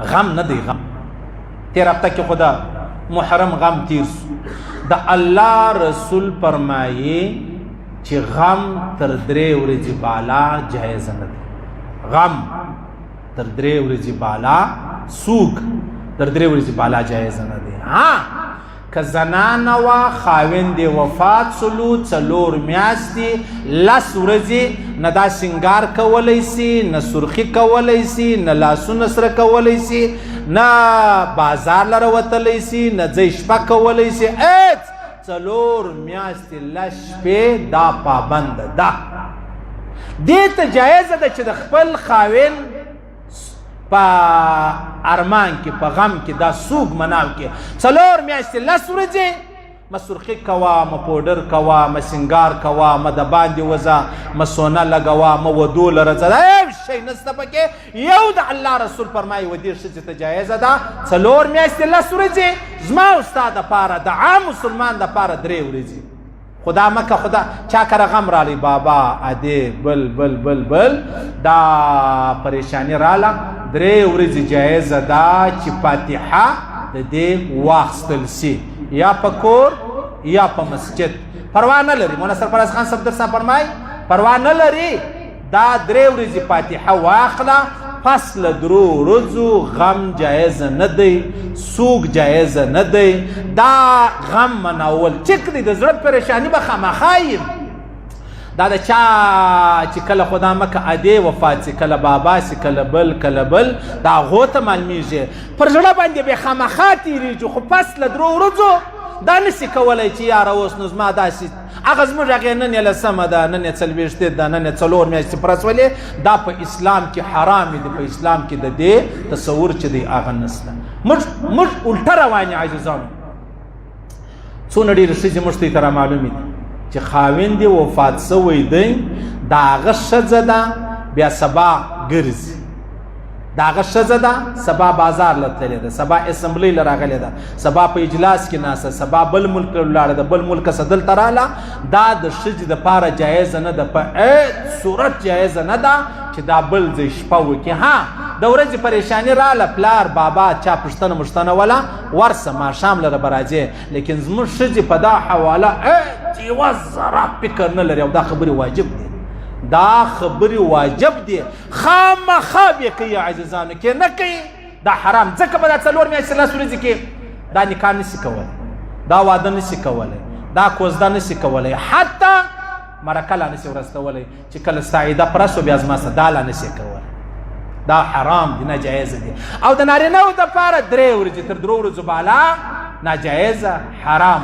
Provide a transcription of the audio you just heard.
غم نه دی. غم تیر هفته کې خدا محرم غم تیر سو. د الله رسول فرمایي چې غم تر 3 ورځې بالا جایز نه دی. غم تر 3 ورځې بالا، سوګ تر 3 ورځې بالا جایز نه دی. ها که زنانه وه خاوند وفات سلو 4 میاشتې 10 ورځې نه دا سنگار کولی سي، نه سرخي کولی سي، نه لاسونه سره کولی سي، نه بازار لره وتلی سي، نه ځای شپه کولی سي. 4 میاشتې 10 شپې دا پابند ده. دې ته جایزه ده چې د خپل خاوند په ارمان کې، په غم کې دا سوګ مناو کې 4 میاشتې 10 ورځې مه سرخي کوه، مه پوډر کوه، مه سنګار کوه، مه د باندې وځه، مه سونه لګوه، مه ودو لره ځه، هیڅ شی نشته پکې. یو د الله رسول فرمایي و دې ښځې ته جایزه ده 4 میاشتې 10 ورځې. زما او ستا دپاره، د عام مسلمان دپاره 3 ورځې. خدا مکه خدا چا کره غم رالی، بابا ادې بل بل بل بل دا پریشانی راله، 3 ورځې جایزه ده چې فاتحه د دې واخیستل سي، یا په کور یا په مسجد، پروا نه لري. مولانا سرفراز خان صاحب درسه فرمای پروا نه لري، دا 3 ورځې فاتحه واخله، پس له 3 ورځو غم جایز نه دی، سوګ جایز نه دی. دا غم مناول چک دی، د زړه پریشانی به خامخا یم. دا د چا چې کله خدا مکه ادې وفات سي، کله بابا سي، کله بل کله بل، دا هغو ته معلومیږي. پر زړه باندې به خامخا تېرېږي، خو پس له 3 ورځو دا نسي کولی چې یاره اوس نو زما داسې هغه زموږ هغې نن یې 10مه ده، نن یې 40 ده، نن یې 4 میاشتې پرسولې. دا په اسلام کې حرام دي. په اسلام کې د دې تصور چې دی هغه نشته. موږ الټه روان یو عزیزانو. څونه ډېرې ښځې موږ ته را معلومې دي چې خاوند یې وفات سوی دی، د هغه ښځه ده بیا سبا ګرځي، د هغه ښځه ده سبا بازار له تللې ده، سبا اسمبلی له راغلې ده، سبا په اجلاس کې ناسته، سبا بل ملک له ولاړه ده، بل ملک څخه دلته راله. دا د ښځې دپاره جایزه نه ده، په هېڅ صورت جایزه نه ده چې دا بل ځای شپه وکړي. ها د ورځې پریشاني راله، پلار بابا چا پوښتنه مشتنه وله ورسه ماښام لره به راځې. لیکن زموږ ښځې په دا حواله هېڅ یوه ذره فکر نه لري، او دا خبرې واجب دي. دا خبرې واجب دي، خامخا به کوي عزیزانو، کې نه کوي دا حرام. ځکه به دا 4 میاشتې 10 ورځې کې دا نکاح نشي کولی، دا واده نشي کولی، دا کوزده نشي کولی، حتی مرکه لا نشي ورستولی چې کله ستا عیده پوره سو بیا زما سره دا لا نشي کولی. دا حرام دي، ناجایزه دي. او د نارینهو دپاره 3 ورځې تر 3 ورځو بالا ناجایزه، حرام.